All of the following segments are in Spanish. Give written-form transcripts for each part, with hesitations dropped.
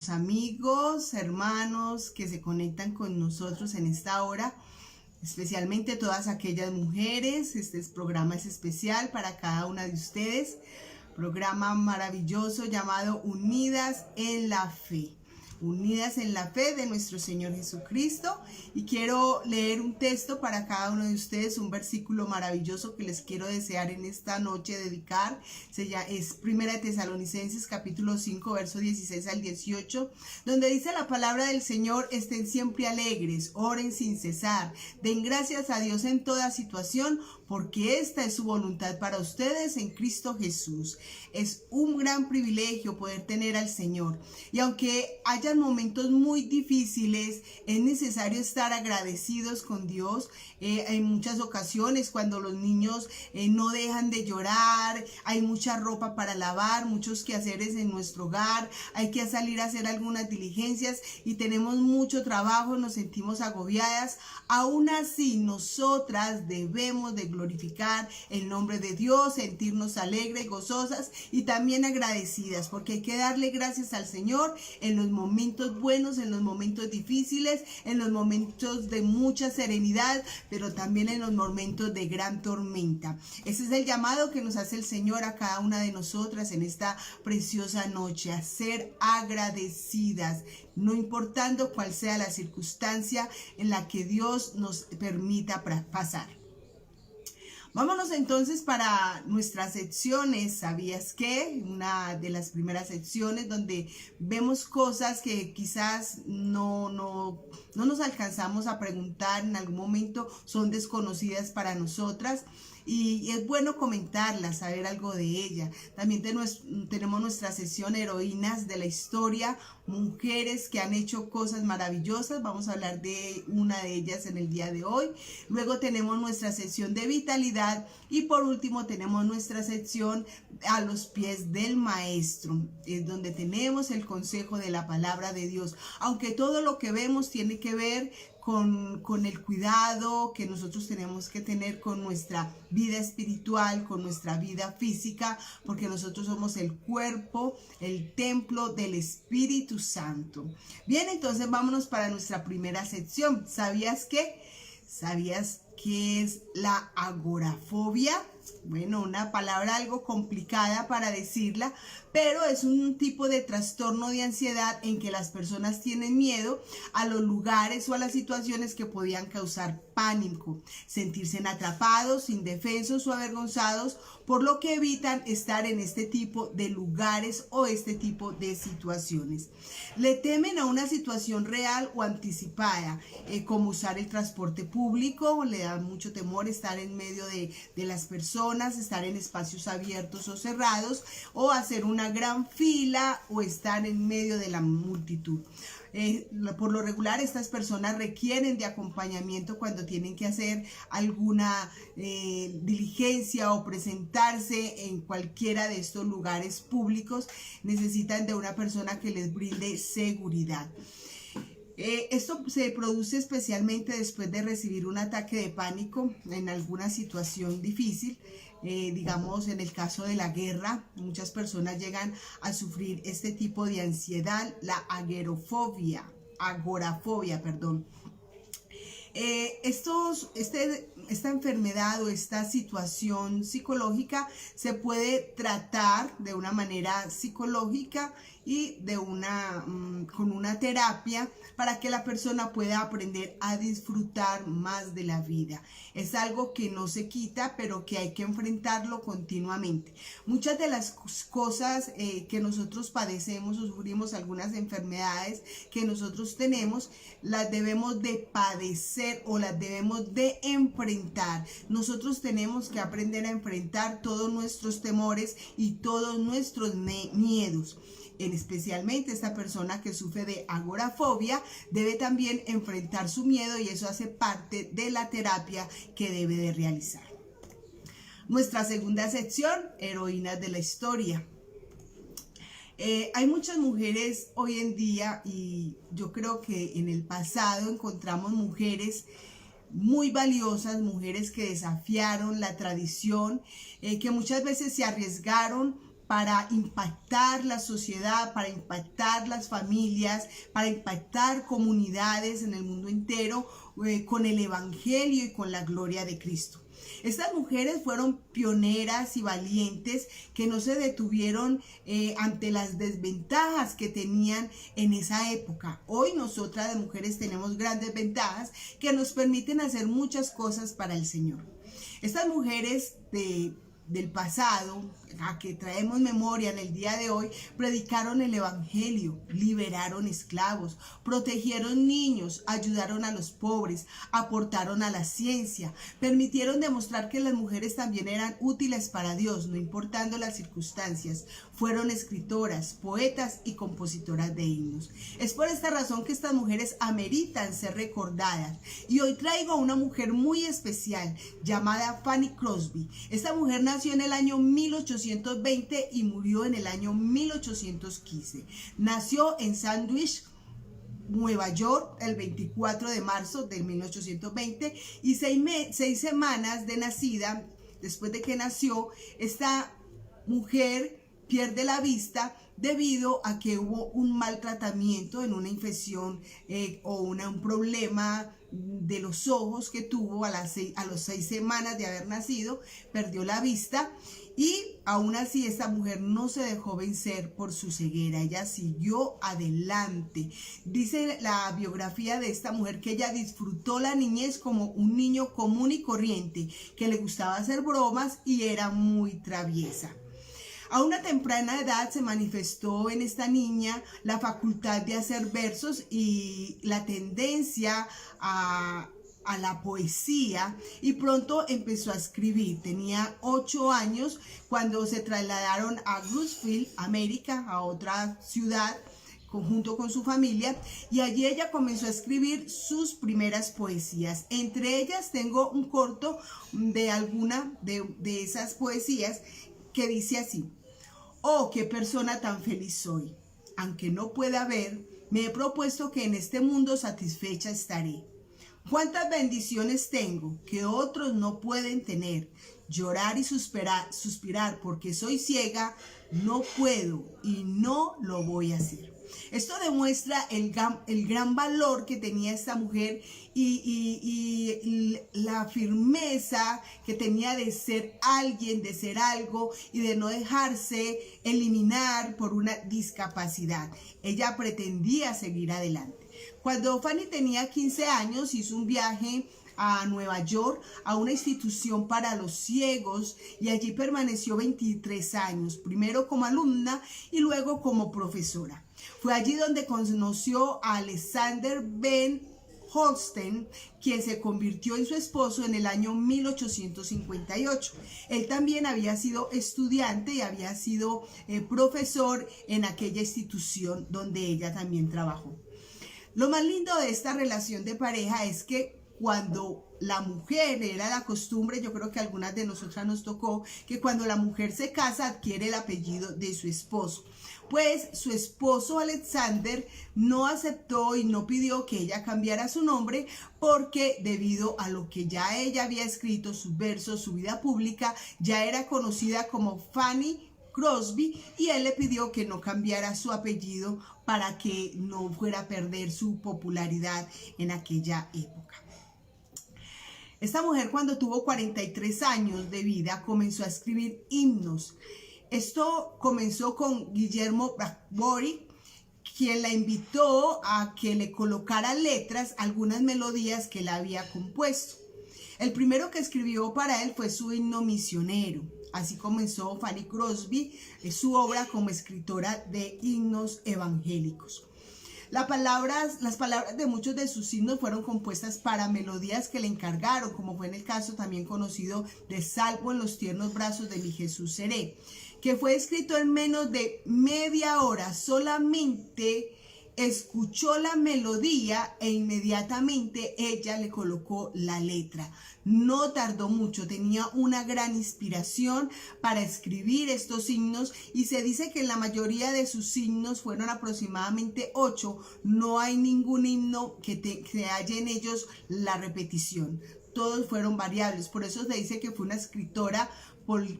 Amigos, hermanos que se conectan con nosotros en esta hora, especialmente todas aquellas mujeres. Este programa es especial para cada una de ustedes, programa maravilloso llamado Unidas en la Fe. Unidas en la fe de nuestro Señor Jesucristo, y quiero leer un texto para cada uno de ustedes, un versículo maravilloso que les quiero desear en esta noche dedicar. Es 1 Tesalonicenses capítulo 5 verso 16 al 18, donde dice la palabra del Señor: estén siempre alegres, oren sin cesar, den gracias a Dios en toda situación, porque esta es su voluntad para ustedes en Cristo Jesús. Es un gran privilegio poder tener al Señor, y aunque hayan momentos muy difíciles, es necesario estar agradecidos con Dios. En muchas ocasiones, cuando los niños no dejan de llorar, hay mucha ropa para lavar, muchos quehaceres en nuestro hogar, hay que salir a hacer algunas diligencias y tenemos mucho trabajo, nos sentimos agobiadas. Aún así, nosotras debemos de glorificar el nombre de Dios, sentirnos alegres, gozosas y también agradecidas, porque hay que darle gracias al Señor en los momentos buenos, en los momentos difíciles, en los momentos de mucha serenidad, pero también en los momentos de gran tormenta. Ese es el llamado que nos hace el Señor a cada una de nosotras en esta preciosa noche, a ser agradecidas, no importando cuál sea la circunstancia en la que Dios nos permita pasar. Vámonos entonces para nuestras secciones. ¿Sabías qué? Una de las primeras secciones donde vemos cosas que quizás no nos alcanzamos a preguntar en algún momento, son desconocidas para nosotras. Y es bueno comentarlas, saber algo de ella. También tenemos nuestra sección Heroínas de la Historia, mujeres que han hecho cosas maravillosas. Vamos a hablar de una de ellas en el día de hoy. Luego tenemos nuestra sección de Vitalidad, y por último tenemos nuestra sección A los pies del Maestro, es donde tenemos el consejo de la palabra de Dios. Aunque todo lo que vemos tiene que ver con el cuidado que nosotros tenemos que tener con nuestra vida espiritual, con nuestra vida física, porque nosotros somos el cuerpo, el templo del Espíritu Santo. Bien, entonces vámonos para nuestra primera sección. ¿Sabías qué? ¿Sabías qué es la agorafobia? Bueno, una palabra algo complicada para decirla, pero es un tipo de trastorno de ansiedad en que las personas tienen miedo a los lugares o a las situaciones que podían causar pánico, sentirse atrapados, indefensos o avergonzados, por lo que evitan estar en este tipo de lugares o este tipo de situaciones. Le temen a una situación real o anticipada, como usar el transporte público. Le da mucho temor estar en medio de las personas, estar en espacios abiertos o cerrados, o hacer una gran fila, o estar en medio de la multitud. Por lo regular, estas personas requieren de acompañamiento cuando tienen que hacer alguna diligencia o presentarse en cualquiera de estos lugares públicos. Necesitan de una persona que les brinde seguridad. Esto se produce especialmente después de recibir un ataque de pánico en alguna situación difícil. Digamos, en el caso de la guerra, muchas personas llegan a sufrir este tipo de ansiedad, la agorafobia. Esta enfermedad o esta situación psicológica se puede tratar de una manera psicológica y con una terapia, para que la persona pueda aprender a disfrutar más de la vida. Es algo que no se quita, pero que hay que enfrentarlo continuamente. Muchas de las cosas que nosotros padecemos o sufrimos, algunas enfermedades que nosotros tenemos, las debemos de padecer o las debemos de enfrentar. Nosotros tenemos que aprender a enfrentar todos nuestros temores y todos nuestros miedos. Especialmente esta persona que sufre de agorafobia debe también enfrentar su miedo, y eso hace parte de la terapia que debe de realizar. Nuestra segunda sección, Heroínas de la Historia. Hay muchas mujeres hoy en día, y yo creo que en el pasado encontramos mujeres muy valiosas, mujeres que desafiaron la tradición, que muchas veces se arriesgaron para impactar la sociedad, para impactar las familias, para impactar comunidades en el mundo entero con el Evangelio y con la gloria de Cristo. Estas mujeres fueron pioneras y valientes que no se detuvieron ante las desventajas que tenían en esa época. Hoy nosotras las mujeres tenemos grandes ventajas que nos permiten hacer muchas cosas para el Señor. Estas mujeres del pasado, a que traemos memoria en el día de hoy, predicaron el Evangelio, liberaron esclavos, protegieron niños, ayudaron a los pobres, aportaron a la ciencia, permitieron demostrar que las mujeres también eran útiles para Dios, no importando las circunstancias. Fueron escritoras, poetas y compositoras de himnos. Es por esta razón que estas mujeres ameritan ser recordadas. Y hoy traigo a una mujer muy especial llamada Fanny Crosby. Esta mujer nació en el año 1820 y murió en el año 1815. Nació en Sandwich, Nueva York, el 24 de marzo de 1820 y seis semanas de nacida, después de que nació, esta mujer pierde la vista debido a que hubo un mal tratamiento en una infección o un problema de los ojos que tuvo a las 6 semanas de haber nacido, perdió la vista. Y aún así esta mujer no se dejó vencer por su ceguera, ella siguió adelante. Dice la biografía de esta mujer que ella disfrutó la niñez como un niño común y corriente, que le gustaba hacer bromas y era muy traviesa. A una temprana edad se manifestó en esta niña la facultad de hacer versos y la tendencia a la poesía, y pronto empezó a escribir. Tenía 8 años cuando se trasladaron a Louisville, América, a otra ciudad, junto con su familia, y allí ella comenzó a escribir sus primeras poesías. Entre ellas tengo un corto de alguna de esas poesías que dice así: oh, qué persona tan feliz soy. Aunque no pueda ver, me he propuesto que en este mundo satisfecha estaré. Cuántas bendiciones tengo que otros no pueden tener. Llorar y suspirar porque soy ciega, no puedo y no lo voy a hacer. Esto demuestra el gran valor que tenía esta mujer y la firmeza que tenía de ser alguien, de ser algo y de no dejarse eliminar por una discapacidad. Ella pretendía seguir adelante. Cuando Fanny tenía 15 años, hizo un viaje a Nueva York, a una institución para los ciegos, y allí permaneció 23 años, primero como alumna y luego como profesora. Fue allí donde conoció a Alexander Ben Holstein, quien se convirtió en su esposo en el año 1858. Él también había sido estudiante y había sido profesor en aquella institución donde ella también trabajó. Lo más lindo de esta relación de pareja es que cuando la mujer, era la costumbre, yo creo que a algunas de nosotras nos tocó, que cuando la mujer se casa adquiere el apellido de su esposo. Pues su esposo Alexander no aceptó y no pidió que ella cambiara su nombre, porque debido a lo que ya ella había escrito, sus versos, su vida pública, ya era conocida como Fanny Crosby, y él le pidió que no cambiara su apellido para que no fuera a perder su popularidad en aquella época. Esta mujer, cuando tuvo 43 años de vida, comenzó a escribir himnos. Esto comenzó con Guillermo Bradbury, quien la invitó a que le colocara letras a algunas melodías que él había compuesto. El primero que escribió para él fue su himno misionero. Así comenzó Fanny Crosby su obra como escritora de himnos evangélicos. Las palabras de muchos de sus himnos fueron compuestas para melodías que le encargaron, como fue en el caso también conocido de Salvo en los tiernos brazos de mi Jesús seré, que fue escrito en menos de media hora. Solamente escuchó la melodía e inmediatamente ella le colocó la letra. No tardó mucho, tenía una gran inspiración para escribir estos himnos, y se dice que la mayoría de sus himnos fueron aproximadamente 8. No hay ningún himno que halle en ellos la repetición. todos fueron variables. Por eso se dice que fue una escritora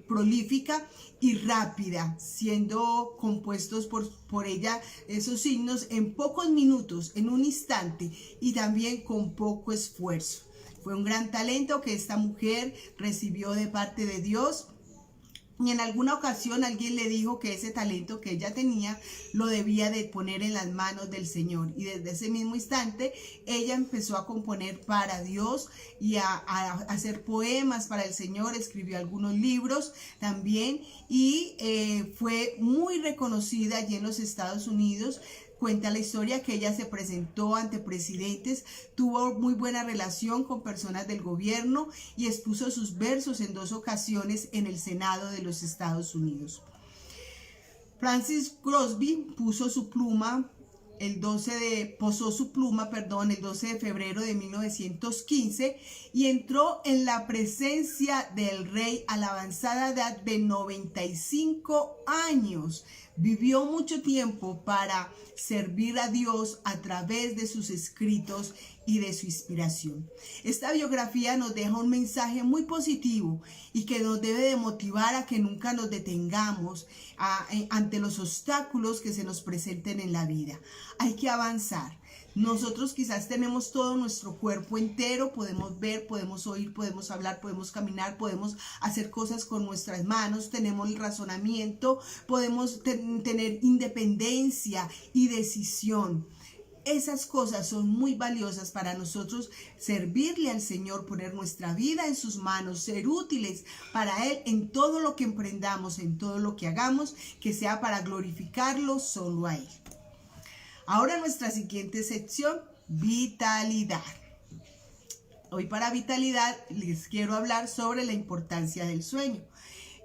prolífica y rápida, siendo compuestos por ella esos signos en pocos minutos, en un instante, y también con poco esfuerzo. Fue un gran talento que esta mujer recibió de parte de Dios. Y en alguna ocasión alguien le dijo que ese talento que ella tenía lo debía de poner en las manos del Señor. Y desde ese mismo instante ella empezó a componer para Dios y a hacer poemas para el Señor. Escribió algunos libros también y fue muy reconocida allí en los Estados Unidos. Cuenta la historia que ella se presentó ante presidentes, tuvo muy buena relación con personas del gobierno y expuso sus versos en 2 ocasiones en el Senado de los Estados Unidos. Frances Crosby posó su pluma el 12 de febrero de 1915 y entró en la presencia del rey a la avanzada edad de 95 años. Vivió mucho tiempo para servir a Dios a través de sus escritos y de su inspiración. Esta biografía nos deja un mensaje muy positivo y que nos debe de motivar a que nunca nos detengamos ante los obstáculos que se nos presenten en la vida. Hay que avanzar. Nosotros quizás tenemos todo nuestro cuerpo entero, podemos ver, podemos oír, podemos hablar, podemos caminar, podemos hacer cosas con nuestras manos, tenemos el razonamiento, podemos tener independencia y decisión. Esas cosas son muy valiosas para nosotros, servirle al Señor, poner nuestra vida en sus manos, ser útiles para Él en todo lo que emprendamos, en todo lo que hagamos, que sea para glorificarlo solo a Él. Ahora nuestra siguiente sección, vitalidad. Hoy para vitalidad les quiero hablar sobre la importancia del sueño.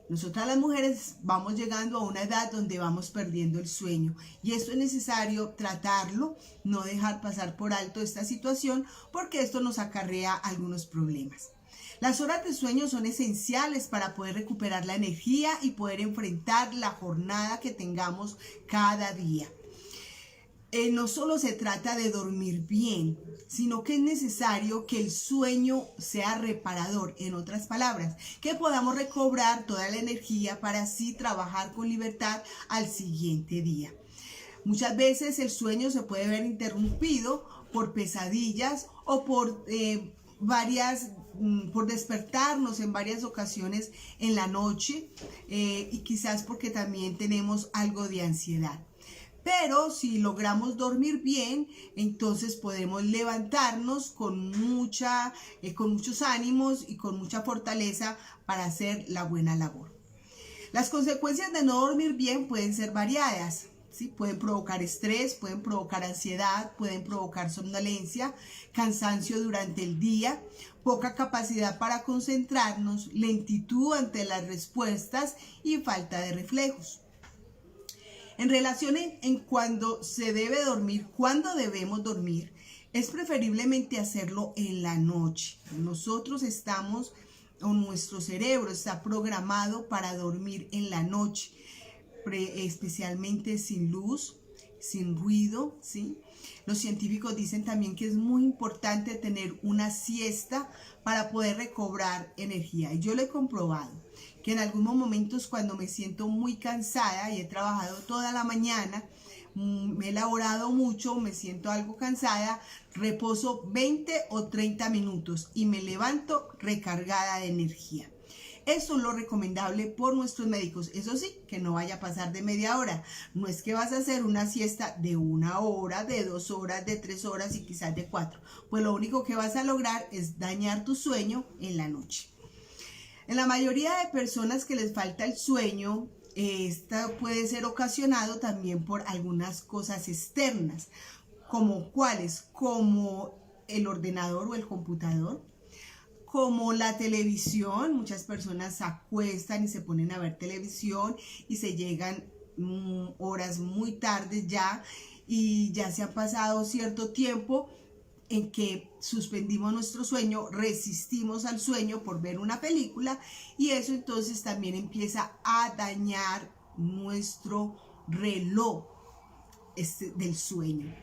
Nosotras las mujeres vamos llegando a una edad donde vamos perdiendo el sueño y esto es necesario tratarlo, no dejar pasar por alto esta situación porque esto nos acarrea algunos problemas. Las horas de sueño son esenciales para poder recuperar la energía y poder enfrentar la jornada que tengamos cada día. No solo se trata de dormir bien, sino que es necesario que el sueño sea reparador, en otras palabras, que podamos recobrar toda la energía para así trabajar con libertad al siguiente día. Muchas veces el sueño se puede ver interrumpido por pesadillas o por despertarnos en varias ocasiones en la noche y quizás porque también tenemos algo de ansiedad. Pero si logramos dormir bien, entonces podemos levantarnos con muchos ánimos y con mucha fortaleza para hacer la buena labor. Las consecuencias de no dormir bien pueden ser variadas, ¿sí? Pueden provocar estrés, pueden provocar ansiedad, pueden provocar somnolencia, cansancio durante el día, poca capacidad para concentrarnos, lentitud ante las respuestas y falta de reflejos. En relación en cuando se debe dormir, cuándo debemos dormir, es preferiblemente hacerlo en la noche. Nuestro cerebro está programado para dormir en la noche, especialmente sin luz, sin ruido, ¿sí? Los científicos dicen también que es muy importante tener una siesta para poder recobrar energía. Y yo lo he comprobado, que en algunos momentos cuando me siento muy cansada y he trabajado toda la mañana, me he elaborado mucho, me siento algo cansada, reposo 20 o 30 minutos y me levanto recargada de energía. Eso es lo recomendable por nuestros médicos. Eso sí, que no vaya a pasar de media hora. No es que vas a hacer una siesta de 1 hora, de 2 horas, de 3 horas y quizás de 4. Pues lo único que vas a lograr es dañar tu sueño en la noche. En la mayoría de personas que les falta el sueño, esta puede ser ocasionado también por algunas cosas externas, como cuáles, como el ordenador o el computador, como la televisión. Muchas personas se acuestan y se ponen a ver televisión y se llegan horas muy tardes ya y ya se ha pasado cierto tiempo en que suspendimos nuestro sueño, resistimos al sueño por ver una película y eso entonces también empieza a dañar nuestro reloj del sueño.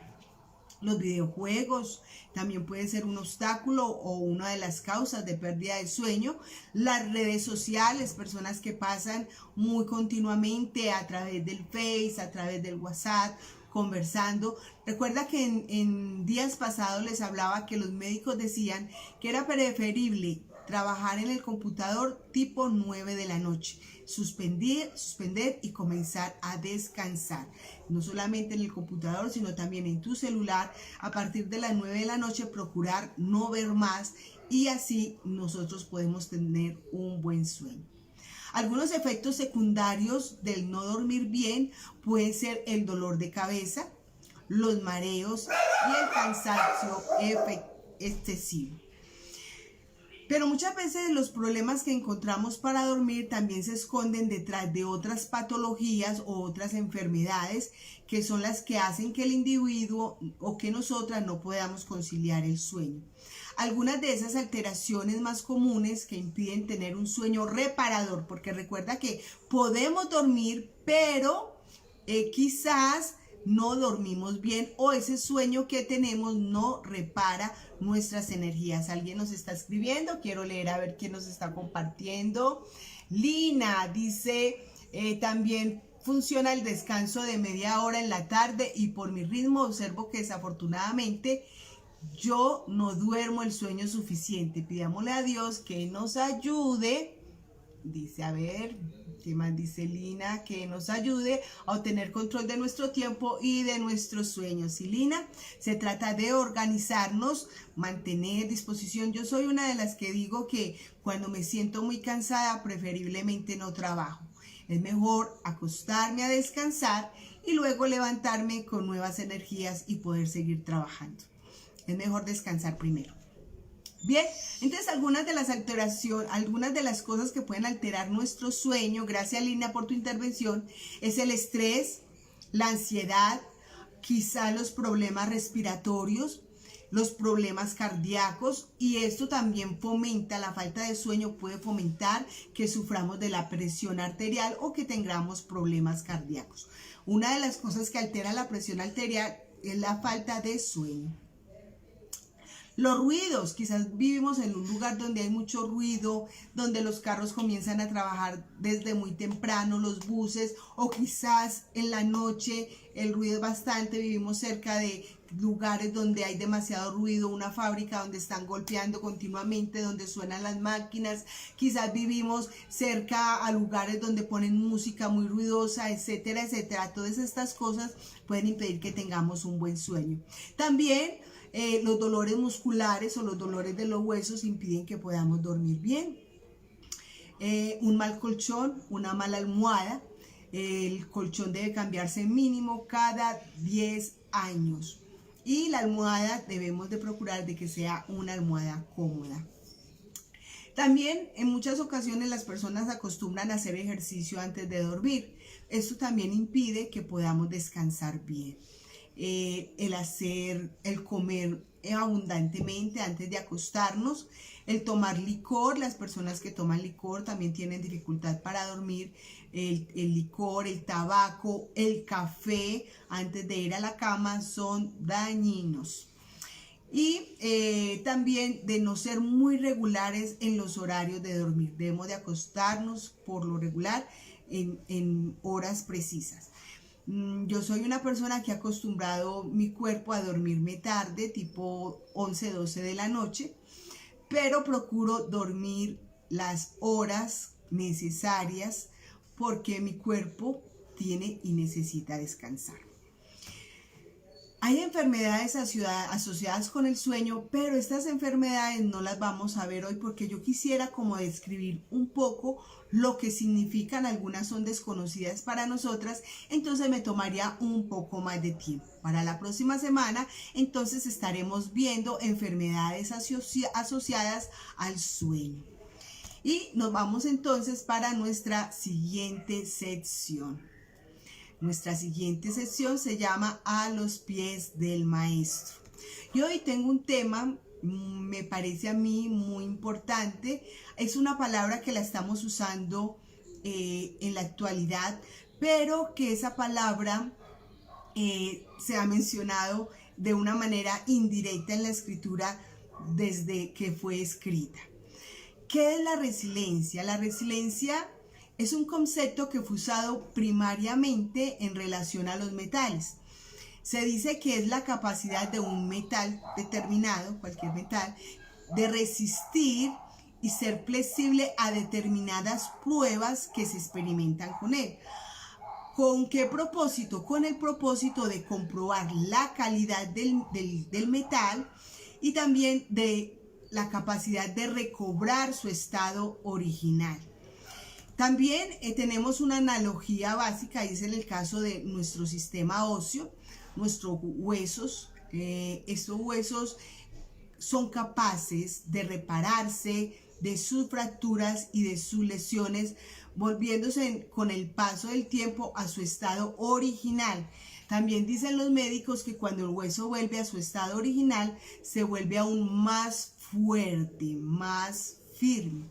Los videojuegos también puede ser un obstáculo o una de las causas de pérdida de sueño. Las redes sociales, personas que pasan muy continuamente a través del Face, a través del WhatsApp, conversando. Recuerda que en días pasados les hablaba que los médicos decían que era preferible trabajar en el computador tipo 9 de la noche, suspender y comenzar a descansar. No solamente en el computador, sino también en tu celular. A partir de las 9 de la noche, procurar no ver más y así nosotros podemos tener un buen sueño. Algunos efectos secundarios del no dormir bien pueden ser el dolor de cabeza, los mareos y el cansancio excesivo. Pero muchas veces los problemas que encontramos para dormir también se esconden detrás de otras patologías o otras enfermedades que son las que hacen que el individuo o que nosotras no podamos conciliar el sueño. Algunas de esas alteraciones más comunes que impiden tener un sueño reparador, porque recuerda que podemos dormir, pero quizás no dormimos bien o ese sueño que tenemos no repara nuestras energías. Alguien nos está escribiendo, quiero leer a ver quién nos está compartiendo. Lina dice, también funciona el descanso de media hora en la tarde y por mi ritmo observo que desafortunadamente yo no duermo el sueño suficiente. Pidámosle a Dios que nos ayude. Dice, a ver, ¿qué más dice Lina? Que nos ayude a obtener control de nuestro tiempo y de nuestros sueños. Y Lina, se trata de organizarnos, mantener disposición. Yo soy una de las que digo que cuando me siento muy cansada, preferiblemente no trabajo. Es mejor acostarme a descansar y luego levantarme con nuevas energías y poder seguir trabajando. Es mejor descansar primero. Bien, entonces algunas de las alteraciones, algunas de las cosas que pueden alterar nuestro sueño, gracias Lina por tu intervención, es el estrés, la ansiedad, quizá los problemas respiratorios, los problemas cardíacos, y esto también fomenta, la falta de sueño puede fomentar que suframos de la presión arterial o que tengamos problemas cardíacos. Una de las cosas que altera la presión arterial es la falta de sueño. Los ruidos, quizás vivimos en un lugar donde hay mucho ruido, donde los carros comienzan a trabajar desde muy temprano, los buses, o quizás en la noche el ruido es bastante, vivimos cerca de lugares donde hay demasiado ruido, una fábrica donde están golpeando continuamente, donde suenan las máquinas, quizás vivimos cerca a lugares donde ponen música muy ruidosa, etcétera, etcétera. Todas estas cosas pueden impedir que tengamos un buen sueño. También los dolores musculares o los dolores de los huesos impiden que podamos dormir bien. Un mal colchón, una mala almohada. El colchón debe cambiarse mínimo cada 10 años. Y la almohada debemos de procurar de que sea una almohada cómoda. También en muchas ocasiones las personas acostumbran a hacer ejercicio antes de dormir. Esto también impide que podamos descansar bien. El comer abundantemente antes de acostarnos, el tomar licor, las personas que toman licor también tienen dificultad para dormir, el licor, el tabaco, el café antes de ir a la cama son dañinos. Y también de no ser muy regulares en los horarios de dormir, debemos de acostarnos por lo regular en horas precisas. Yo soy una persona que ha acostumbrado mi cuerpo a dormirme tarde, tipo 11, 12 de la noche, pero procuro dormir las horas necesarias porque mi cuerpo tiene y necesita descansar. Hay enfermedades asociadas con el sueño, pero estas enfermedades no las vamos a ver hoy porque yo quisiera como describir un poco lo que significan. Algunas son desconocidas para nosotras, entonces me tomaría un poco más de tiempo. Para la próxima semana, entonces estaremos viendo enfermedades asociadas al sueño. Y nos vamos entonces para nuestra siguiente sección. Nuestra siguiente sección se llama A los pies del maestro. Y hoy tengo un tema, me parece a mí muy importante. Es una palabra que la estamos usando en la actualidad, pero que esa palabra se ha mencionado de una manera indirecta en la escritura desde que fue escrita. ¿Qué es la resiliencia? La resiliencia es un concepto que fue usado primariamente en relación a los metales. Se dice que es la capacidad de un metal determinado, cualquier metal, de resistir y ser flexible a determinadas pruebas que se experimentan con él. ¿Con qué propósito? Con el propósito de comprobar la calidad del metal y también de la capacidad de recobrar su estado original. También tenemos una analogía básica, y es en el caso de nuestro sistema óseo, nuestros huesos. Estos huesos son capaces de repararse de sus fracturas y de sus lesiones, volviéndose con el paso del tiempo a su estado original. También dicen los médicos que cuando el hueso vuelve a su estado original, se vuelve aún más fuerte, más firme.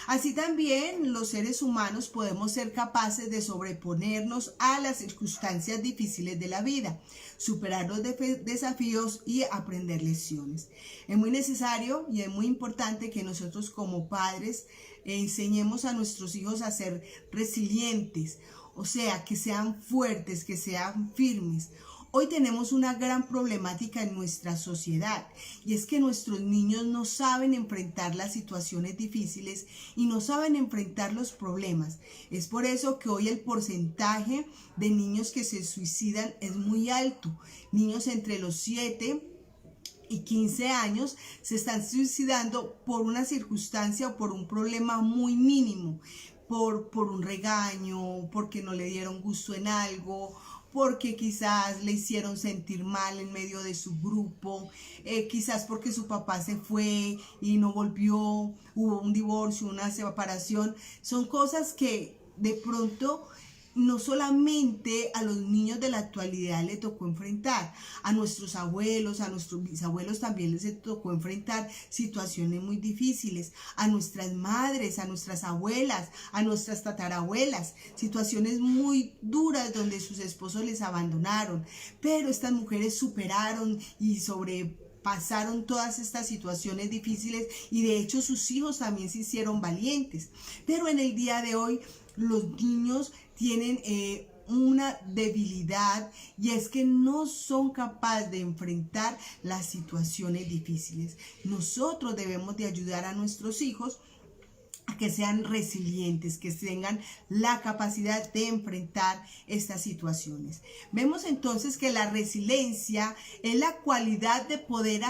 Así también los seres humanos podemos ser capaces de sobreponernos a las circunstancias difíciles de la vida, superar los desafíos y aprender lecciones. Es muy necesario y es muy importante que nosotros como padres enseñemos a nuestros hijos a ser resilientes, o sea, que sean fuertes, que sean firmes. Hoy tenemos una gran problemática en nuestra sociedad, y es que nuestros niños no saben enfrentar las situaciones difíciles y no saben enfrentar los problemas. Es por eso que hoy el porcentaje de niños que se suicidan es muy alto. Niños entre los 7 y 15 años se están suicidando por una circunstancia o por un problema muy mínimo, por un regaño, porque no le dieron gusto en algo, porque quizás le hicieron sentir mal en medio de su grupo, quizás porque su papá se fue y no volvió, hubo un divorcio, una separación. Son cosas que de pronto no solamente a los niños de la actualidad le tocó enfrentar, a nuestros abuelos, a nuestros bisabuelos también les tocó enfrentar situaciones muy difíciles, a nuestras madres, a nuestras abuelas, a nuestras tatarabuelas, situaciones muy duras donde sus esposos les abandonaron, pero estas mujeres superaron y pasaron todas estas situaciones difíciles, y de hecho sus hijos también se hicieron valientes. Pero en el día de hoy los niños tienen una debilidad, y es que no son capaces de enfrentar las situaciones difíciles. Nosotros debemos de ayudar a nuestros hijos a que sean resilientes, que tengan la capacidad de enfrentar estas situaciones. Vemos entonces que la resiliencia es la cualidad de poder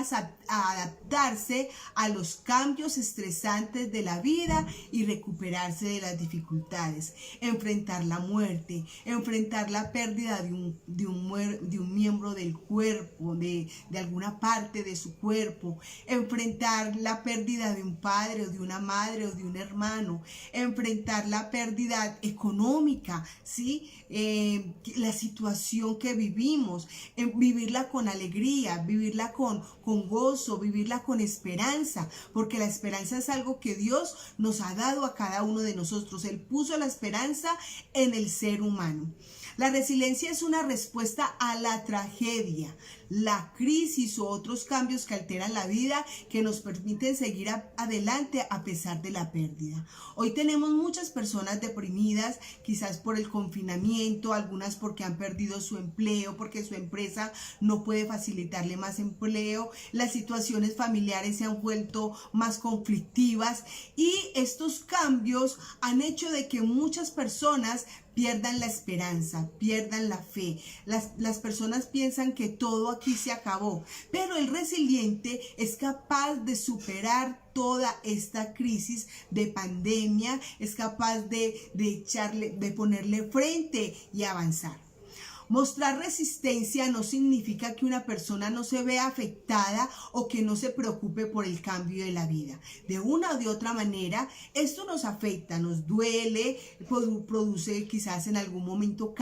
adaptarse a los cambios estresantes de la vida y recuperarse de las dificultades, enfrentar la muerte, enfrentar la pérdida de un miembro del cuerpo, de alguna parte de su cuerpo, enfrentar la pérdida de un padre o de una madre o de un hermano, enfrentar la pérdida económica, ¿sí? La situación que vivimos, vivirla con alegría, vivirla con gozo, vivirla con esperanza, porque la esperanza es algo que Dios nos ha dado a cada uno de nosotros. Él puso la esperanza en el ser humano. La resiliencia es una respuesta a la tragedia, la crisis o otros cambios que alteran la vida, que nos permiten seguir adelante a pesar de la pérdida. Hoy tenemos muchas personas deprimidas, quizás por el confinamiento, algunas porque han perdido su empleo, porque su empresa no puede facilitarle más empleo, las situaciones familiares se han vuelto más conflictivas, y estos cambios han hecho de que muchas personas pierdan la esperanza, pierdan la fe. Las personas piensan que todo aquí se acabó, pero el resiliente es capaz de superar toda esta crisis de pandemia, es capaz de ponerle frente y avanzar. Mostrar resistencia no significa que una persona no se vea afectada o que no se preocupe por el cambio de la vida. De una o de otra manera, esto nos afecta, nos duele, produce quizás en algún momento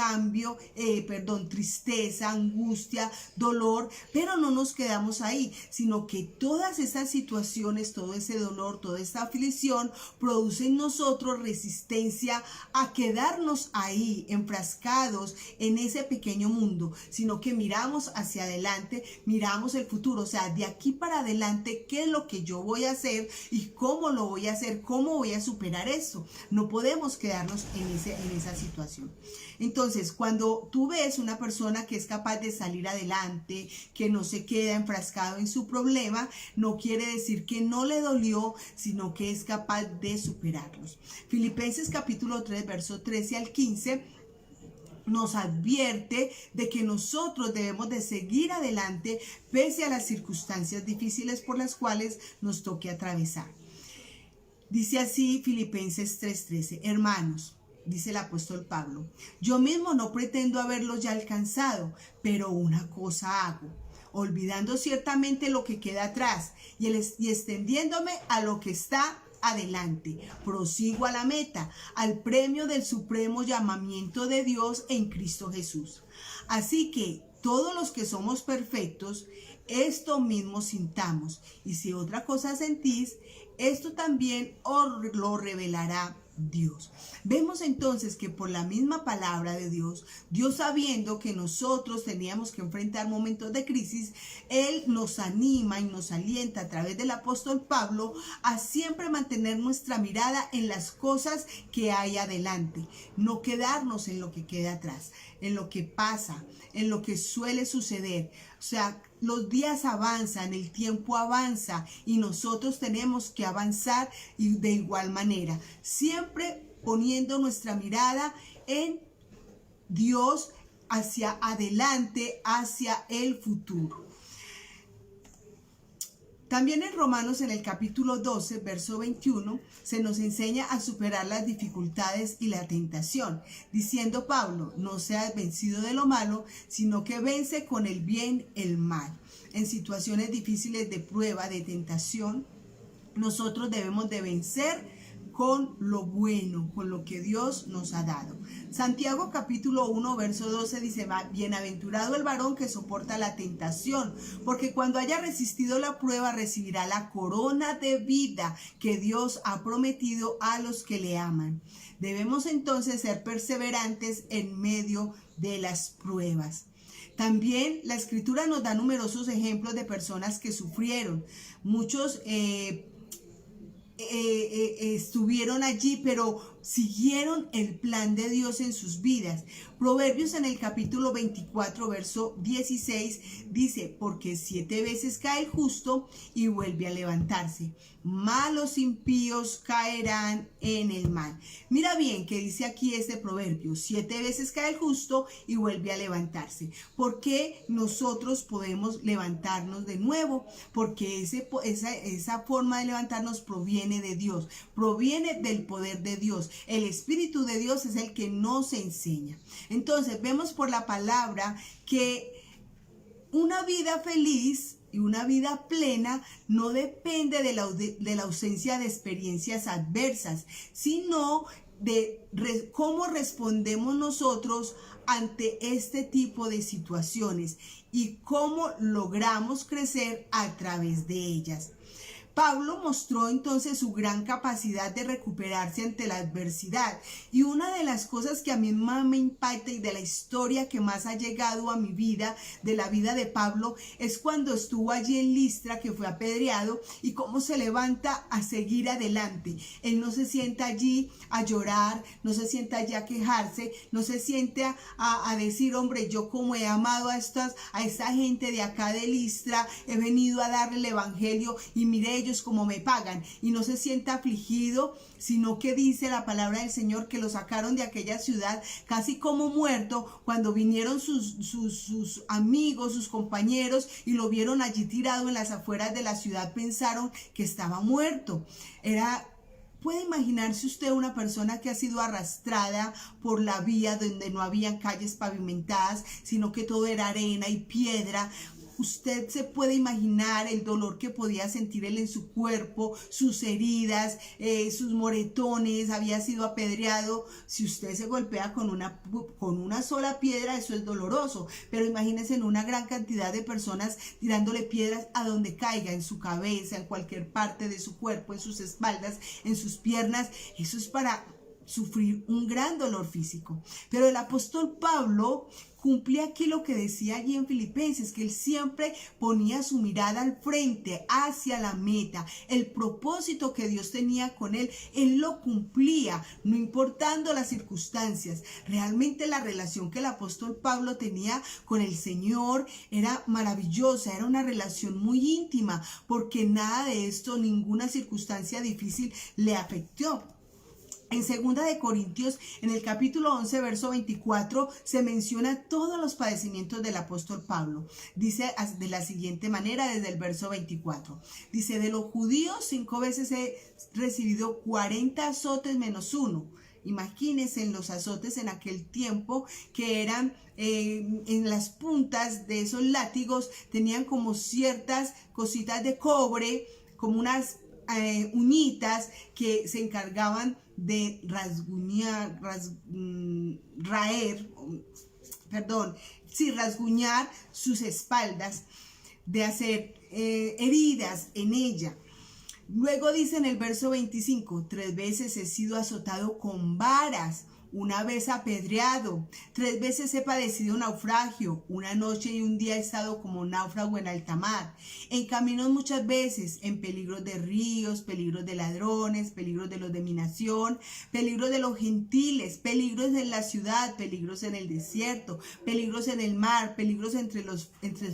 tristeza, angustia, dolor, pero no nos quedamos ahí, sino que todas esas situaciones, todo ese dolor, toda esta aflicción produce en nosotros resistencia a quedarnos ahí, enfrascados en ese pequeño mundo, sino que miramos hacia adelante, miramos el futuro, o sea, de aquí para adelante, qué es lo que yo voy a hacer y cómo lo voy a hacer, cómo voy a superar esto. No podemos quedarnos en esa situación. Entonces, cuando tú ves una persona que es capaz de salir adelante, que no se queda enfrascado en su problema, no quiere decir que no le dolió, sino que es capaz de superarlos. Filipenses capítulo 3, verso 13 al 15, nos advierte de que nosotros debemos de seguir adelante pese a las circunstancias difíciles por las cuales nos toque atravesar. Dice así Filipenses 3:13, hermanos, dice el apóstol Pablo, yo mismo no pretendo haberlos ya alcanzado, pero una cosa hago, olvidando ciertamente lo que queda atrás y extendiéndome a lo que está adelante, prosigo a la meta, al premio del supremo llamamiento de Dios en Cristo Jesús. Así que todos los que somos perfectos, esto mismo sintamos, y si otra cosa sentís, esto también os lo revelará Dios. Vemos entonces que por la misma palabra de Dios, Dios sabiendo que nosotros teníamos que enfrentar momentos de crisis, Él nos anima y nos alienta a través del apóstol Pablo a siempre mantener nuestra mirada en las cosas que hay adelante, no quedarnos en lo que queda atrás, en lo que pasa, en lo que suele suceder. O sea, los días avanzan, el tiempo avanza y nosotros tenemos que avanzar y de igual manera, siempre poniendo nuestra mirada en Dios, hacia adelante, hacia el futuro. También en Romanos, en el capítulo 12, verso 21, se nos enseña a superar las dificultades y la tentación, diciendo Pablo, no seas vencido de lo malo, sino que vence con el bien el mal. En situaciones difíciles de prueba, de tentación, nosotros debemos de vencer con lo bueno, con lo que Dios nos ha dado. Santiago capítulo 1, verso 12 dice, bienaventurado el varón que soporta la tentación, porque cuando haya resistido la prueba recibirá la corona de vida que Dios ha prometido a los que le aman. Debemos entonces ser perseverantes en medio de las pruebas. También la escritura nos da numerosos ejemplos de personas que sufrieron. Muchos estuvieron allí, pero siguieron el plan de Dios en sus vidas. Proverbios en el capítulo 24, verso 16 dice, porque 7 veces cae el justo y vuelve a levantarse, mas los impíos caerán en el mal. Mira bien que dice aquí este proverbio, 7 veces cae el justo y vuelve a levantarse. ¿Por qué nosotros podemos levantarnos de nuevo? Porque esa forma de levantarnos proviene de Dios, proviene del poder de Dios. El Espíritu de Dios es el que nos enseña. Entonces vemos por la palabra que una vida feliz y una vida plena no depende de la ausencia de experiencias adversas, sino de cómo respondemos nosotros ante este tipo de situaciones y cómo logramos crecer a través de ellas. Pablo mostró entonces su gran capacidad de recuperarse ante la adversidad, y una de las cosas que a mí más me impacta y de la historia que más ha llegado a mi vida, de la vida de Pablo, es cuando estuvo allí en Listra, que fue apedreado, y cómo se levanta a seguir adelante. Él no se sienta allí a llorar, no se sienta allí a quejarse, no se siente a decir, hombre, yo como he amado a esta gente de acá de Listra, he venido a darle el evangelio y mire ellos como me pagan, y no se sienta afligido, sino que dice la palabra del Señor que lo sacaron de aquella ciudad casi como muerto, cuando vinieron sus amigos, sus compañeros, y lo vieron allí tirado en las afueras de la ciudad, pensaron que estaba muerto. ¿Puede imaginarse usted una persona que ha sido arrastrada por la vía donde no habían calles pavimentadas, sino que todo era arena y piedra? Usted se puede imaginar el dolor que podía sentir él en su cuerpo, sus heridas, sus moretones, había sido apedreado. Si usted se golpea con una sola piedra, eso es doloroso, pero imagínense en una gran cantidad de personas tirándole piedras a donde caiga, en su cabeza, en cualquier parte de su cuerpo, en sus espaldas, en sus piernas. Eso es para sufrir un gran dolor físico. Pero el apóstol Pablo cumplía aquí lo que decía allí en Filipenses, que él siempre ponía su mirada al frente, hacia la meta, el propósito que Dios tenía con él lo cumplía, no importando las circunstancias. Realmente la relación que el apóstol Pablo tenía con el Señor era maravillosa, era una relación muy íntima, porque nada de esto, ninguna circunstancia difícil le afectó. En 2 de Corintios, en el capítulo 11, verso 24, se menciona todos los padecimientos del apóstol Pablo. Dice de la siguiente manera, desde el verso 24. Dice, de los judíos 5 veces he recibido 40 azotes menos uno. Imagínense en los azotes en aquel tiempo, que eran en las puntas de esos látigos, tenían como ciertas cositas de cobre, como unas uñitas que se encargaban de rasguñar sus espaldas, de hacer heridas en ella. Luego dice en el verso 25, 3 veces he sido azotado con varas, una vez apedreado, 3 veces he padecido naufragio, una noche y un día he estado como náufrago en alta mar, en caminos muchas veces, en peligros de ríos, peligros de ladrones, peligros de los de mi nación, peligros de los gentiles, peligros en la ciudad, peligros en el desierto, peligros en el mar, peligros entre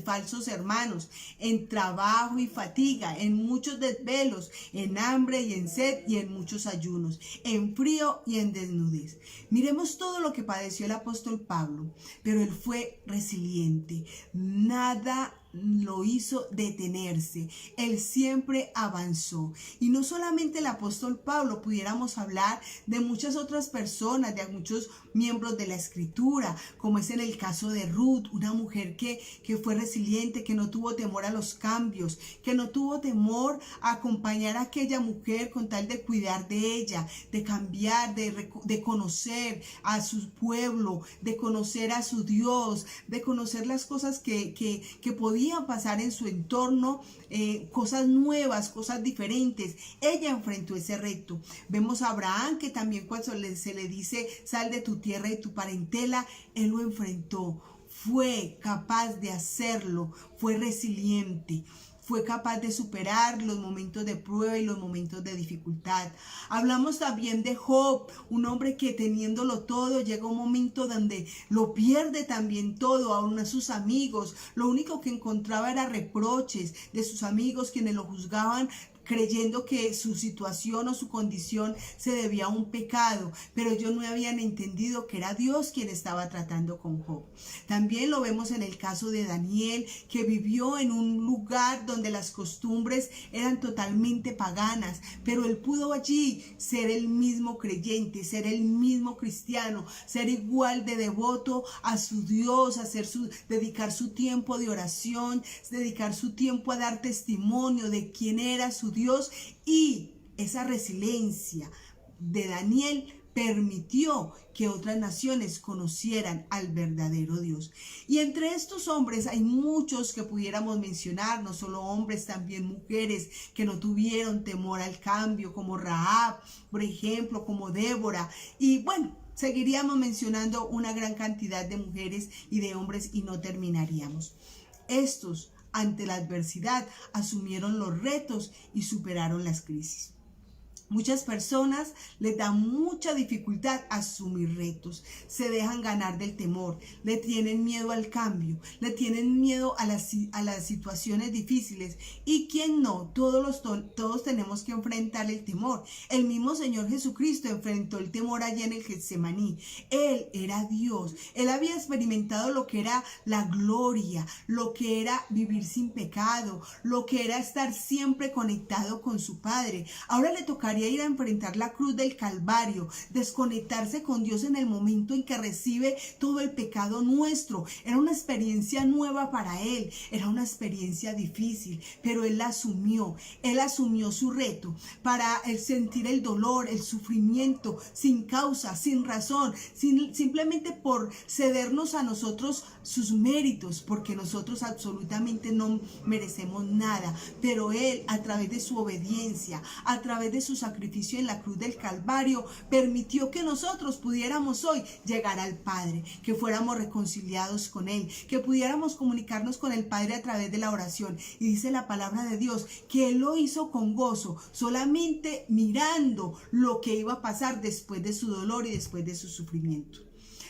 falsos hermanos, en trabajo y fatiga, en muchos desvelos, en hambre y en sed y en muchos ayunos, en frío y en desnudez. Miremos todo lo que padeció el apóstol Pablo, pero él fue resiliente. Nada lo hizo detenerse. Él siempre avanzó. Y no solamente el apóstol Pablo, pudiéramos hablar de muchas otras personas, de muchos miembros de la escritura, como es en el caso de Ruth, una mujer que fue resiliente, que no tuvo temor a los cambios, que no tuvo temor a acompañar a aquella mujer con tal de cuidar de ella, de cambiar, de conocer a su pueblo, de conocer a su Dios, de conocer las cosas que podían pasar en su entorno, cosas nuevas, cosas diferentes. Ella enfrentó ese reto. Vemos a Abraham, que también cuando se le dice sal de tu tierra y tu parentela, él lo enfrentó, fue capaz de hacerlo, fue resiliente, fue capaz de superar los momentos de prueba y los momentos de dificultad. Hablamos también de Job, un hombre que teniéndolo todo, llega un momento donde lo pierde también todo, aún a sus amigos. Lo único que encontraba era reproches de sus amigos, quienes lo juzgaban, creyendo que su situación o su condición se debía a un pecado, pero ellos no habían entendido que era Dios quien estaba tratando con Job. También lo vemos en el caso de Daniel, que vivió en un lugar donde las costumbres eran totalmente paganas, pero él pudo allí ser el mismo creyente, ser el mismo cristiano, ser igual de devoto a su Dios, dedicar su tiempo de oración, dedicar su tiempo a dar testimonio de quién era su Dios. Y esa resiliencia de Daniel permitió que otras naciones conocieran al verdadero Dios. Y entre estos hombres hay muchos que pudiéramos mencionar, no solo hombres, también mujeres que no tuvieron temor al cambio, como Rahab, por ejemplo, como Débora. Y bueno, seguiríamos mencionando una gran cantidad de mujeres y de hombres y no terminaríamos. Estos, ante la adversidad, asumieron los retos y superaron las crisis. Muchas personas les da mucha dificultad asumir retos, se dejan ganar del temor, le tienen miedo al cambio, le tienen miedo a las situaciones difíciles. ¿Y quién no? Todos tenemos que enfrentar el temor. El mismo Señor Jesucristo enfrentó el temor allá en el Getsemaní. Él era Dios, Él había experimentado lo que era la gloria, lo que era vivir sin pecado, lo que era estar siempre conectado con su Padre. Ahora le tocaría ir a enfrentar la cruz del Calvario, desconectarse con Dios en el momento en que recibe todo el pecado nuestro. Era una experiencia nueva para él, era una experiencia difícil, pero él asumió su reto para sentir el dolor, el sufrimiento, sin causa, sin razón, simplemente por cedernos a nosotros sus méritos, porque nosotros absolutamente no merecemos nada, pero él, a través de su obediencia, a través de sus sacrificio en la cruz del Calvario, permitió que nosotros pudiéramos hoy llegar al Padre, que fuéramos reconciliados con Él, que pudiéramos comunicarnos con el Padre a través de la oración. Y dice la palabra de Dios que Él lo hizo con gozo, solamente mirando lo que iba a pasar después de su dolor y después de su sufrimiento.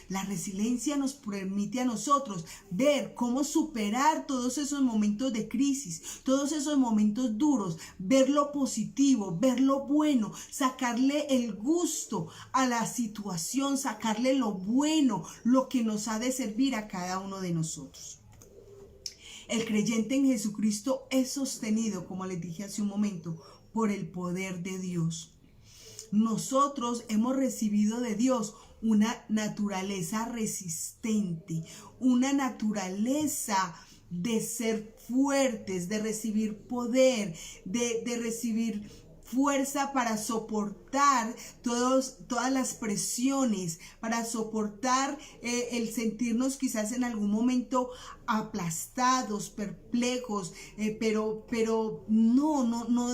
La resiliencia nos permite a nosotros ver cómo superar todos esos momentos de crisis, todos esos momentos duros, ver lo positivo, ver lo bueno, sacarle el gusto a la situación, sacarle lo bueno, lo que nos ha de servir a cada uno de nosotros. El creyente en Jesucristo es sostenido, como les dije hace un momento, por el poder de Dios. Nosotros hemos recibido de Dios una naturaleza resistente, una naturaleza de ser fuertes, de recibir poder, de recibir fuerza para soportar todas las presiones, para soportar el sentirnos quizás en algún momento aplastados, perplejos, pero no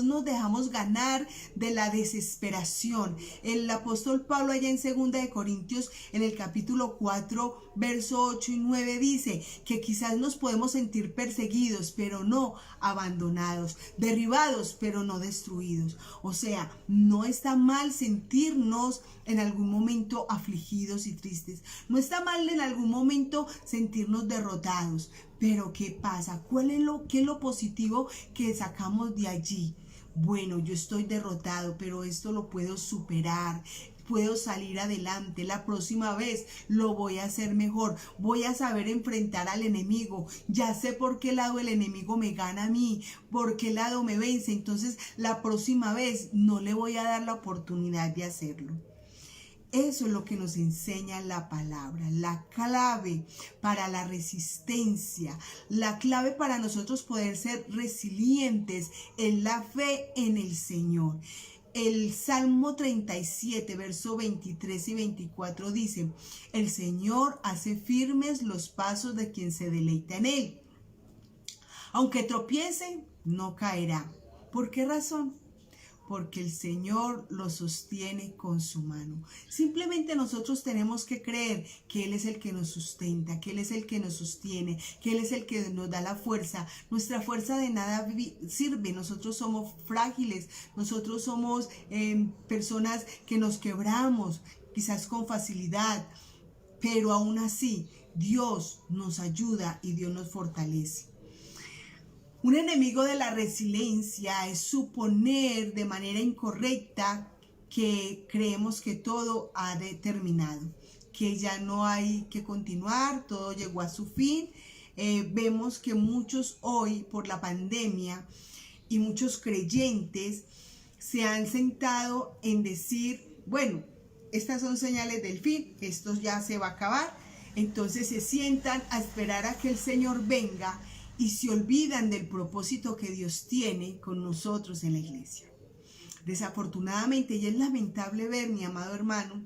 nos dejamos ganar de la desesperación. El apóstol Pablo allá en 2 de Corintios, en el capítulo 4, verso 8 y 9 dice que quizás nos podemos sentir perseguidos, pero no abandonados, derribados, pero no destruidos. O sea, no está mal sentirnos en algún momento afligidos y tristes. No está mal en algún momento sentirnos derrotados. Pero ¿qué pasa? ¿Qué es lo positivo que sacamos de allí? Bueno, yo estoy derrotado, pero esto lo puedo superar. Puedo salir adelante, la próxima vez lo voy a hacer mejor, voy a saber enfrentar al enemigo, ya sé por qué lado el enemigo me gana a mí, por qué lado me vence, entonces la próxima vez no le voy a dar la oportunidad de hacerlo. Eso es lo que nos enseña la palabra, la clave para la resistencia, la clave para nosotros poder ser resilientes en la fe en el Señor. El Salmo 37, verso 23 y 24 dice: el Señor hace firmes los pasos de quien se deleita en Él. Aunque tropiece, no caerá. ¿Por qué razón? Porque el Señor lo sostiene con su mano. Simplemente nosotros tenemos que creer que Él es el que nos sustenta, que Él es el que nos sostiene, que Él es el que nos da la fuerza. Nuestra fuerza de nada sirve, nosotros somos frágiles, nosotros somos personas que nos quebramos, quizás con facilidad, pero aún así Dios nos ayuda y Dios nos fortalece. Un enemigo de la resiliencia es suponer de manera incorrecta que creemos que todo ha terminado, que ya no hay que continuar, todo llegó a su fin. Vemos que muchos hoy por la pandemia y muchos creyentes se han sentado en decir, bueno, estas son señales del fin, esto ya se va a acabar. Entonces se sientan a esperar a que el Señor venga y se olvidan del propósito que Dios tiene con nosotros en la iglesia. Desafortunadamente, y es lamentable ver, mi amado hermano,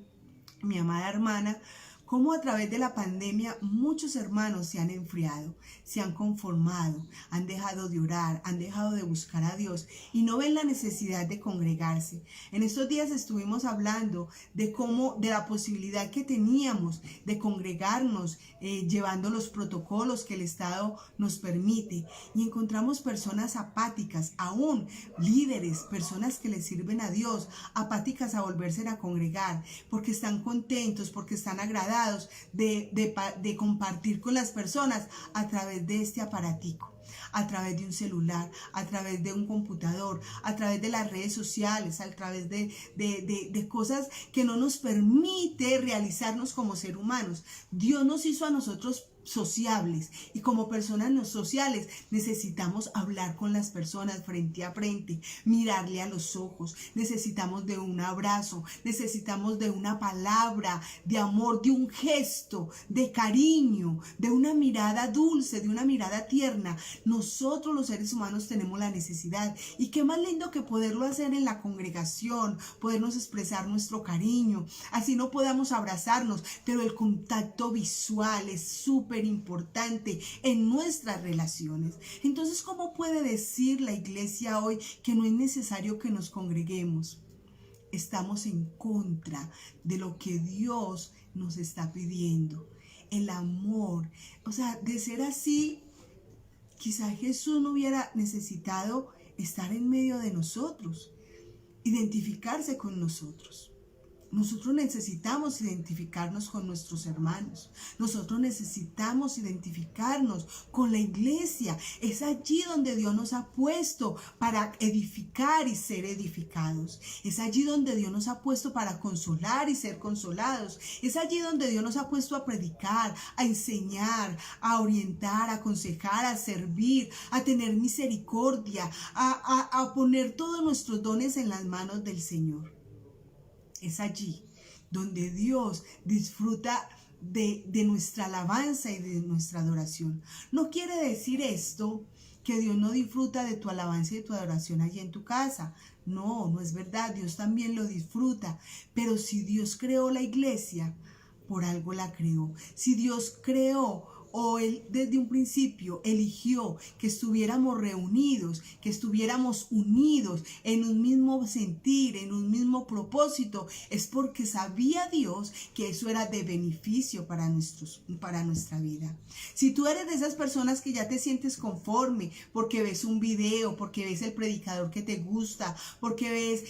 mi amada hermana, cómo a través de la pandemia muchos hermanos se han enfriado, se han conformado, han dejado de orar, han dejado de buscar a Dios y no ven la necesidad de congregarse. En estos días estuvimos hablando de la posibilidad que teníamos de congregarnos, llevando los protocolos que el Estado nos permite, y encontramos personas apáticas, aún líderes, personas que le sirven a Dios, apáticas a volverse a congregar, porque están contentos, porque están agradados de compartir con las personas a través de este aparatico, a través de un celular, a través de un computador, a través de las redes sociales, a través de cosas que no nos permite realizarnos como seres humanos. Dios nos hizo a nosotros sociables, y como personas no sociales necesitamos hablar con las personas frente a frente, mirarle a los ojos, necesitamos de un abrazo, necesitamos de una palabra de amor, de un gesto de cariño, de una mirada dulce, de una mirada tierna. Nosotros los seres humanos tenemos la necesidad, y qué más lindo que poderlo hacer en la congregación, podernos expresar nuestro cariño, así no podamos abrazarnos, pero el contacto visual es súper importante en nuestras relaciones. Entonces, ¿cómo puede decir la iglesia hoy que no es necesario que nos congreguemos? estamos en contra de lo que Dios nos está pidiendo. El amor, o sea, de ser así, quizá Jesús no hubiera necesitado estar en medio de nosotros, identificarse con nosotros. Nosotros necesitamos identificarnos con nuestros hermanos. Nosotros necesitamos identificarnos con la iglesia. Es allí donde Dios nos ha puesto para edificar y ser edificados. Es allí donde Dios nos ha puesto para consolar y ser consolados. Es allí donde Dios nos ha puesto a predicar, a enseñar, a orientar, a aconsejar, a servir, a tener misericordia, a poner todos nuestros dones en las manos del Señor. Es allí donde Dios disfruta de nuestra alabanza y de nuestra adoración. No quiere decir esto que Dios no disfruta de tu alabanza y de tu adoración allí en tu casa. No, no es verdad. Dios también lo disfruta. Pero si Dios creó la iglesia, por algo la creó. Si Dios creó o Él desde un principio eligió que estuviéramos reunidos, que estuviéramos unidos en un mismo sentir, en un mismo propósito, es porque sabía Dios que eso era de beneficio para nuestra vida. Si tú eres de esas personas que ya te sientes conforme porque ves un video, porque ves el predicador que te gusta, porque ves,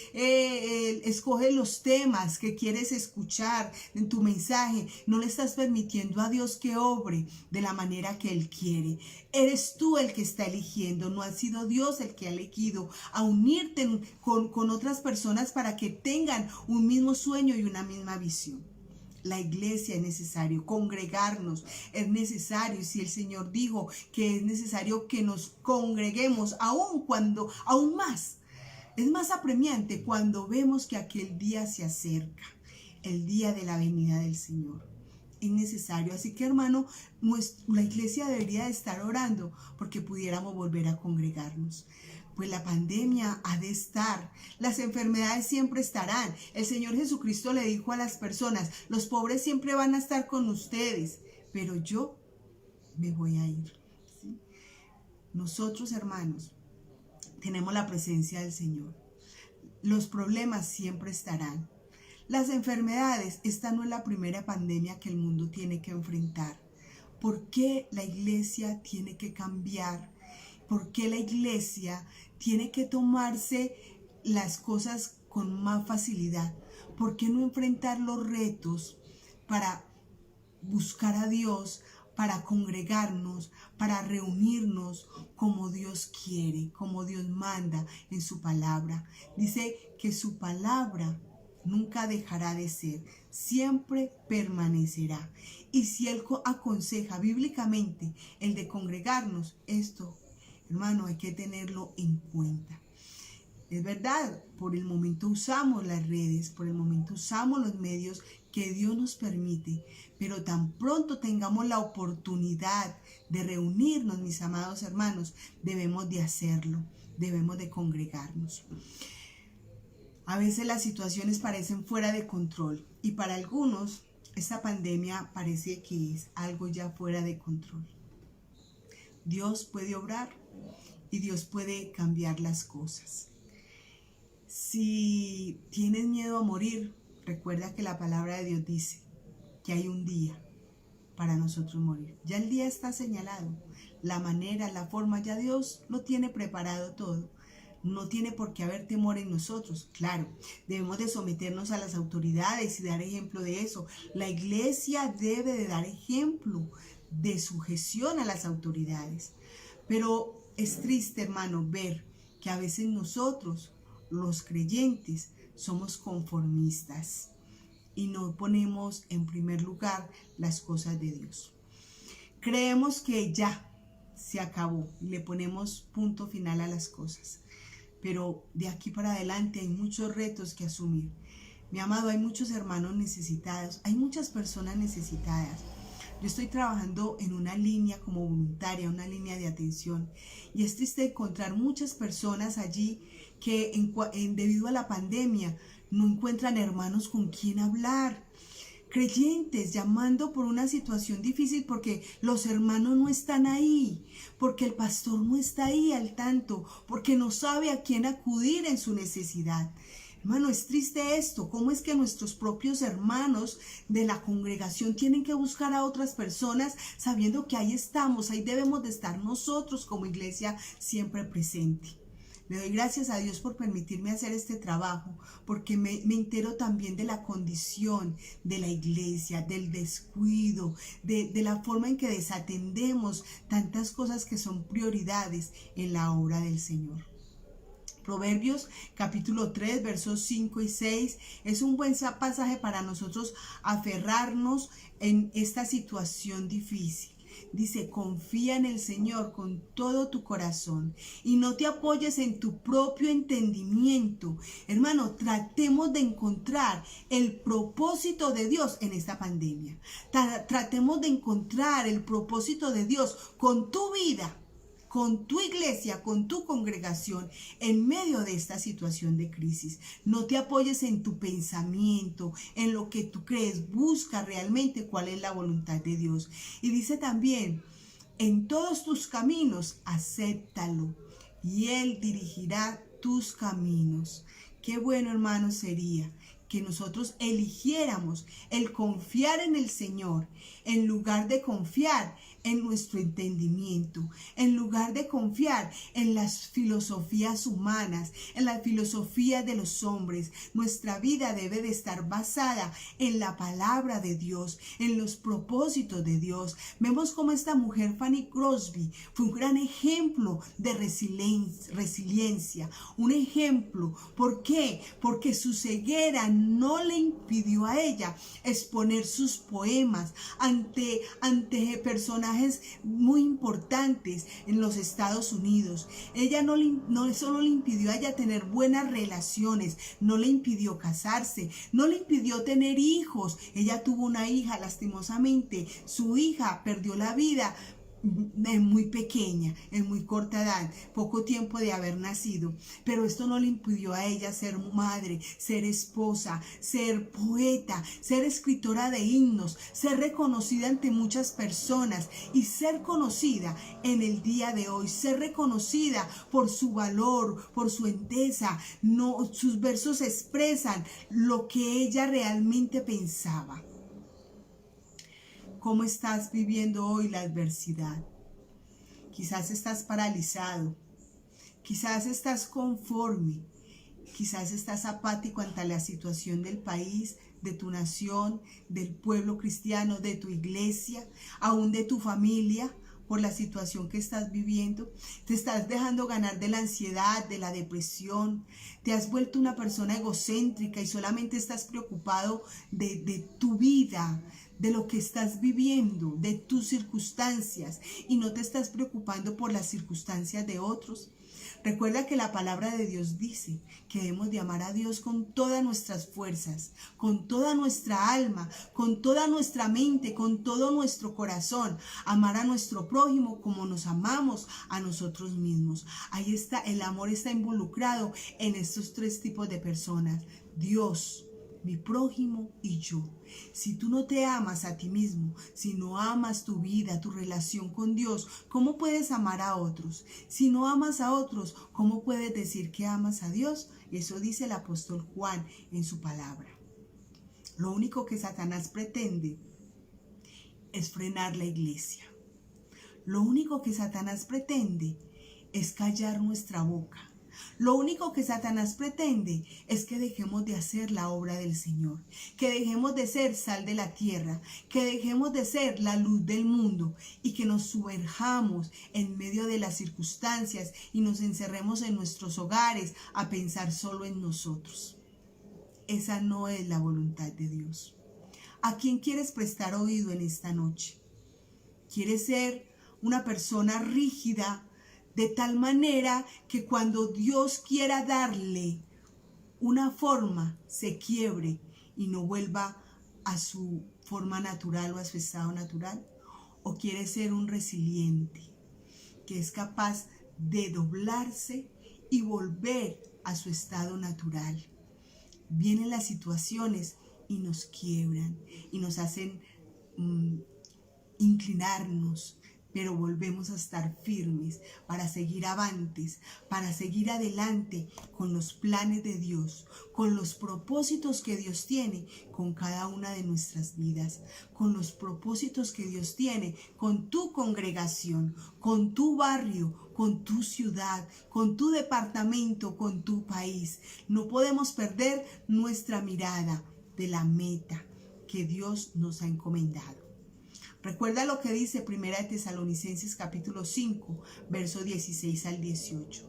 escoges los temas que quieres escuchar en tu mensaje, no le estás permitiendo a Dios que obre de la manera que Él quiere. Eres tú el que está eligiendo, no ha sido Dios el que ha elegido a unirte con otras personas para que tengan un mismo sueño y una misma visión. La iglesia es necesario, congregarnos es necesario. Y si el Señor dijo que es necesario que nos congreguemos aún más, es más apremiante cuando vemos que aquel día se acerca, el día de la venida del Señor. Es necesario. Así que, hermano, la iglesia debería de estar orando porque pudiéramos volver a congregarnos. Pues la pandemia ha de estar, las enfermedades siempre estarán. El Señor Jesucristo le dijo a las personas, los pobres siempre van a estar con ustedes, pero yo me voy a ir. ¿Sí? Nosotros, hermanos, tenemos la presencia del Señor. Los problemas siempre estarán. Las enfermedades, esta no es la primera pandemia que el mundo tiene que enfrentar. ¿Por qué la iglesia tiene que cambiar? ¿Por qué la iglesia tiene que tomarse las cosas con más facilidad? ¿Por qué no enfrentar los retos para buscar a Dios, para congregarnos, para reunirnos como Dios quiere, como Dios manda en su palabra? Dice que su palabra nunca dejará de ser, siempre permanecerá. Y si Él aconseja bíblicamente el de congregarnos, esto, hermano, hay que tenerlo en cuenta. Es verdad, por el momento usamos las redes, por el momento usamos los medios que Dios nos permite, pero tan pronto tengamos la oportunidad de reunirnos, mis amados hermanos, debemos de hacerlo, debemos de congregarnos. A veces las situaciones parecen fuera de control y para algunos esta pandemia parece que es algo ya fuera de control. Dios puede obrar y Dios puede cambiar las cosas. Si tienes miedo a morir, recuerda que la palabra de Dios dice que hay un día para nosotros morir. Ya el día está señalado, la manera, la forma, ya Dios lo tiene preparado todo. No tiene por qué haber temor en nosotros. Claro, debemos de someternos a las autoridades y dar ejemplo de eso. La iglesia debe de dar ejemplo de sujeción a las autoridades. Pero es triste, hermano, ver que a veces nosotros, los creyentes, somos conformistas y no ponemos en primer lugar las cosas de Dios. Creemos que ya se acabó y le ponemos punto final a las cosas. Pero de aquí para adelante hay muchos retos que asumir. Mi amado, hay muchos hermanos necesitados, hay muchas personas necesitadas. Yo estoy trabajando en una línea como voluntaria, una línea de atención. Y es triste encontrar muchas personas allí que debido a la pandemia no encuentran hermanos con quien hablar. Creyentes llamando por una situación difícil porque los hermanos no están ahí, porque el pastor no está ahí al tanto, porque no sabe a quién acudir en su necesidad. Hermano, es triste esto. ¿Cómo es que nuestros propios hermanos de la congregación tienen que buscar a otras personas sabiendo que ahí estamos, ahí debemos de estar nosotros como iglesia siempre presente? Le doy gracias a Dios por permitirme hacer este trabajo, porque me entero también de la condición de la iglesia, del descuido, de la forma en que desatendemos tantas cosas que son prioridades en la obra del Señor. Proverbios capítulo 3, versos 5 y 6 es un buen pasaje para nosotros aferrarnos en esta situación difícil. Dice, confía en el Señor con todo tu corazón y no te apoyes en tu propio entendimiento. Hermano, tratemos de encontrar el propósito de Dios en esta pandemia. Tratemos de encontrar el propósito de Dios con tu vida, con tu iglesia, con tu congregación, en medio de esta situación de crisis. No te apoyes en tu pensamiento, en lo que tú crees. Busca realmente cuál es la voluntad de Dios. Y dice también, en todos tus caminos, acéptalo, y Él dirigirá tus caminos. Qué bueno, hermano, sería que nosotros eligiéramos el confiar en el Señor en lugar de confiar en nuestro entendimiento, en lugar de confiar en las filosofías humanas, en la filosofía de los hombres. Nuestra vida debe de estar basada en la palabra de Dios, en los propósitos de Dios. Vemos cómo esta mujer, Fanny Crosby, fue un gran ejemplo de resiliencia, un ejemplo. ¿Por qué? Porque su ceguera no le impidió a ella exponer sus poemas ante personajes muy importantes en los Estados Unidos. Ella no solo le impidió a ella tener buenas relaciones, no le impidió casarse, no le impidió tener hijos. Ella tuvo una hija, lastimosamente, su hija perdió la vida muy pequeña, en muy corta edad, poco tiempo de haber nacido, pero esto no le impidió a ella ser madre, ser esposa, ser poeta, ser escritora de himnos, ser reconocida ante muchas personas y ser conocida en el día de hoy, ser reconocida por su valor, por su entesa. No, sus versos expresan lo que ella realmente pensaba. ¿Cómo estás viviendo hoy la adversidad? Quizás estás paralizado, quizás estás conforme, quizás estás apático ante la situación del país, de tu nación, del pueblo cristiano, de tu iglesia, aún de tu familia, por la situación que estás viviendo. Te estás dejando ganar de la ansiedad, de la depresión. Te has vuelto una persona egocéntrica y solamente estás preocupado de tu vida, de lo que estás viviendo, de tus circunstancias, y no te estás preocupando por las circunstancias de otros. Recuerda que la palabra de Dios dice que debemos de amar a Dios con todas nuestras fuerzas, con toda nuestra alma, con toda nuestra mente, con todo nuestro corazón. Amar a nuestro prójimo como nos amamos a nosotros mismos. Ahí está, el amor está involucrado en estos tres tipos de personas: Dios, mi prójimo y yo. Si tú no te amas a ti mismo, si no amas tu vida, tu relación con Dios, ¿cómo puedes amar a otros? Si no amas a otros, ¿cómo puedes decir que amas a Dios? Eso dice el apóstol Juan en su palabra. Lo único que Satanás pretende es frenar la iglesia. Lo único que Satanás pretende es callar nuestra boca. Lo único que Satanás pretende es que dejemos de hacer la obra del Señor, que dejemos de ser sal de la tierra, que dejemos de ser la luz del mundo y que nos sumerjamos en medio de las circunstancias y nos encerremos en nuestros hogares a pensar solo en nosotros. Esa no es la voluntad de Dios. ¿A quién quieres prestar oído en esta noche? ¿Quieres ser una persona rígida, de tal manera que cuando Dios quiera darle una forma, se quiebre y no vuelva a su forma natural o a su estado natural? ¿O quiere ser un resiliente que es capaz de doblarse y volver a su estado natural? Vienen las situaciones y nos quiebran y nos hacen inclinarnos, pero volvemos a estar firmes para seguir avantes, para seguir adelante con los planes de Dios, con los propósitos que Dios tiene con cada una de nuestras vidas, con los propósitos que Dios tiene con tu congregación, con tu barrio, con tu ciudad, con tu departamento, con tu país. No podemos perder nuestra mirada de la meta que Dios nos ha encomendado. Recuerda lo que dice 1 Tesalonicenses capítulo 5, verso 16 al 18.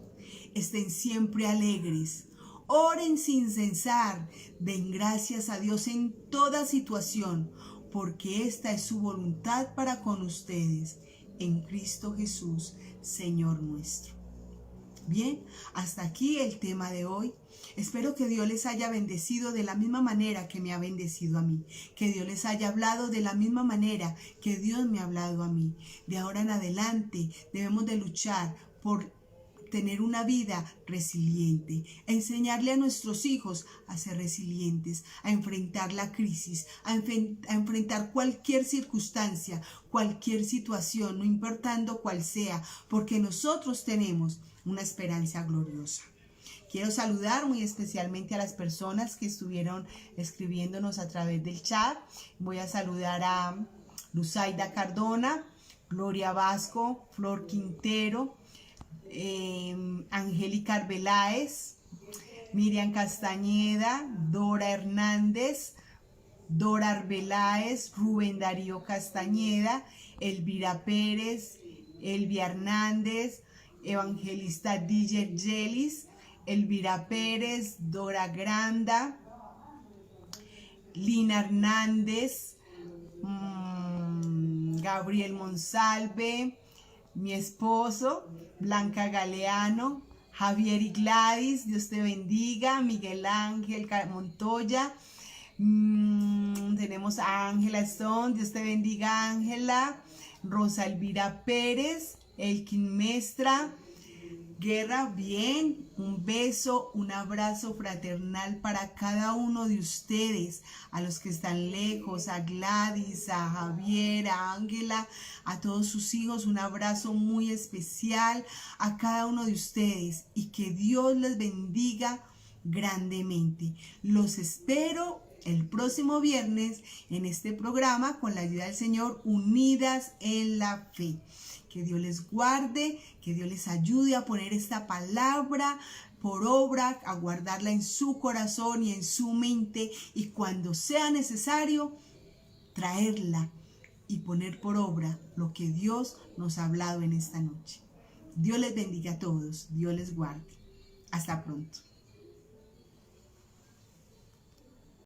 Estén siempre alegres, oren sin cesar, den gracias a Dios en toda situación, porque esta es su voluntad para con ustedes, en Cristo Jesús, Señor nuestro. Bien, hasta aquí el tema de hoy. Espero que Dios les haya bendecido de la misma manera que me ha bendecido a mí. Que Dios les haya hablado de la misma manera que Dios me ha hablado a mí. De ahora en adelante debemos de luchar por tener una vida resiliente, enseñarle a nuestros hijos a ser resilientes, a enfrentar la crisis, a enfrentar cualquier circunstancia, cualquier situación, no importando cuál sea, porque nosotros tenemos una esperanza gloriosa. Quiero saludar muy especialmente a las personas que estuvieron escribiéndonos a través del chat. Voy a saludar a Luzaida Cardona, Gloria Vasco, Flor Quintero, Angélica Arbeláez, Miriam Castañeda, Dora Hernández, Dora Arbeláez, Rubén Darío Castañeda, Elvira Pérez, Elvia Hernández, Evangelista Díger Yelis, Elvira Pérez, Dora Granda, Lina Hernández, Gabriel Monsalve, mi esposo, Blanca Galeano, Javier y Gladys, Dios te bendiga, Miguel Ángel Montoya, tenemos a Ángela Stone, Dios te bendiga Ángela, Rosa Elvira Pérez, Elkin Mestra, Guerra, bien, un beso, un abrazo fraternal para cada uno de ustedes, a los que están lejos, a Gladys, a Javier, a Ángela, a todos sus hijos, un abrazo muy especial a cada uno de ustedes y que Dios les bendiga grandemente. Los espero el próximo viernes en este programa con la ayuda del Señor, Unidas en la Fe. Que Dios les guarde, que Dios les ayude a poner esta palabra por obra, a guardarla en su corazón y en su mente, y cuando sea necesario, traerla y poner por obra lo que Dios nos ha hablado en esta noche. Dios les bendiga a todos, Dios les guarde. Hasta pronto.